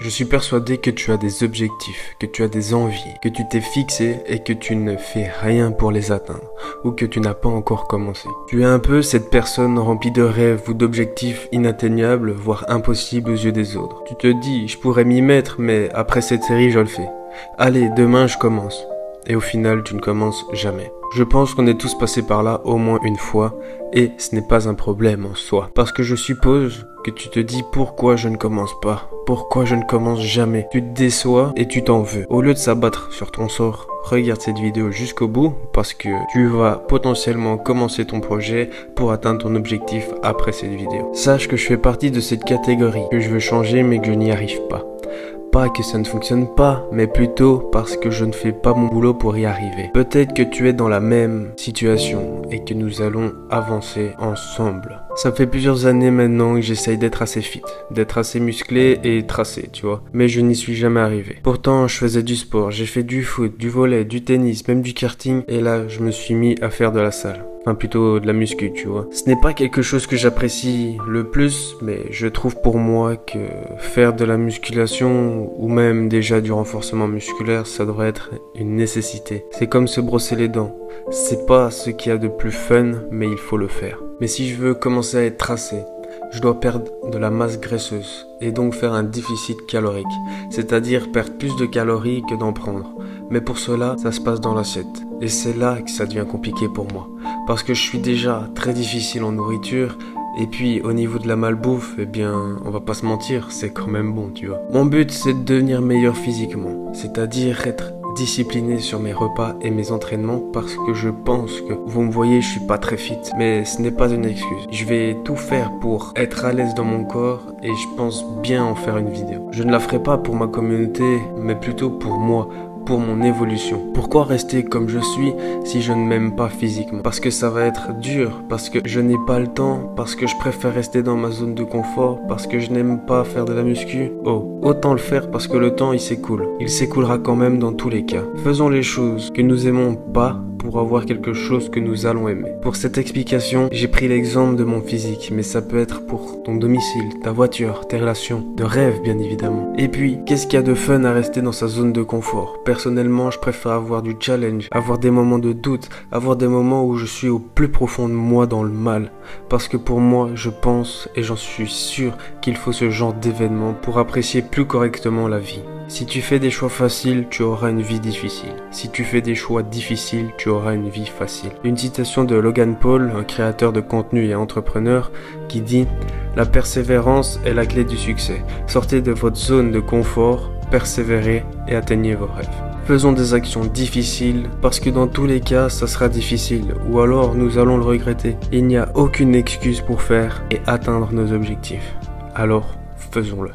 Je suis persuadé que tu as des objectifs, que tu as des envies, que tu t'es fixé et que tu ne fais rien pour les atteindre, ou que tu n'as pas encore commencé. Tu es un peu cette personne remplie de rêves ou d'objectifs inatteignables, voire impossibles aux yeux des autres. Tu te dis, je pourrais m'y mettre, mais après cette série, je le fais. Allez, demain, je commence. Et au final, tu ne commences jamais. Je pense qu'on est tous passés par là au moins une fois, et ce n'est pas un problème en soi. Parce que je suppose que tu te dis pourquoi je ne commence pas, pourquoi je ne commence jamais. Tu te déçois et tu t'en veux. Au lieu de s'abattre sur ton sort, regarde cette vidéo jusqu'au bout, parce que tu vas potentiellement commencer ton projet pour atteindre ton objectif après cette vidéo. Sache que je fais partie de cette catégorie, que je veux changer mais que je n'y arrive pas. Pas que ça ne fonctionne pas, mais plutôt parce que je ne fais pas mon boulot pour y arriver. Peut-être que tu es dans la même situation et que nous allons avancer ensemble. Ça fait plusieurs années maintenant que j'essaye d'être assez fit, d'être assez musclé et tracé, tu vois. Mais je n'y suis jamais arrivé. Pourtant, je faisais du sport, j'ai fait du foot, du volley, du tennis, même du karting. Et là, je me suis mis à faire de la salle. Enfin, plutôt de la muscu, tu vois. Ce n'est pas quelque chose que j'apprécie le plus, mais je trouve pour moi que faire de la musculation ou même déjà du renforcement musculaire, ça devrait être une nécessité. C'est comme se brosser les dents. C'est pas ce qu'il y a de plus fun, mais il faut le faire. Mais si je veux commencer à être tracé, je dois perdre de la masse graisseuse et donc faire un déficit calorique, c'est-à-dire perdre plus de calories que d'en prendre. Mais pour cela, ça se passe dans l'assiette. Et c'est là que ça devient compliqué pour moi. Parce que je suis déjà très difficile en nourriture. Et puis au niveau de la malbouffe, eh bien, on va pas se mentir, c'est quand même bon, tu vois. Mon but, c'est de devenir meilleur physiquement. C'est-à-dire être discipliné sur mes repas et mes entraînements, parce que je pense que, vous me voyez, je suis pas très fit, mais ce n'est pas une excuse. Je vais tout faire pour être à l'aise dans mon corps et je pense bien en faire une vidéo. Je ne la ferai pas pour ma communauté, mais plutôt pour moi, pour mon évolution. Pourquoi rester comme je suis si je ne m'aime pas physiquement? Parce que ça va être dur, parce que je n'ai pas le temps, parce que je préfère rester dans ma zone de confort, parce que je n'aime pas faire de la muscu. Oh, autant le faire parce que le temps il s'écoule. Il s'écoulera quand même dans tous les cas. Faisons les choses que nous aimons pas pour avoir quelque chose que nous allons aimer. Pour cette explication, j'ai pris l'exemple de mon physique, mais ça peut être pour ton domicile, ta voiture, tes relations, de rêve bien évidemment. Et puis, qu'est-ce qu'il y a de fun à rester dans sa zone de confort? Personnellement, je préfère avoir du challenge, avoir des moments de doute, avoir des moments où je suis au plus profond de moi dans le mal. Parce que pour moi, je pense et j'en suis sûr qu'il faut ce genre d'événement pour apprécier plus correctement la vie. Si tu fais des choix faciles, tu auras une vie difficile. Si tu fais des choix difficiles, tu auras une vie facile. Une citation de Logan Paul, un créateur de contenu et entrepreneur, qui dit « La persévérance est la clé du succès. Sortez de votre zone de confort, persévérez et atteignez vos rêves. » Faisons des actions difficiles, parce que dans tous les cas, ça sera difficile, ou alors nous allons le regretter. Il n'y a aucune excuse pour faire et atteindre nos objectifs. Alors, faisons-le.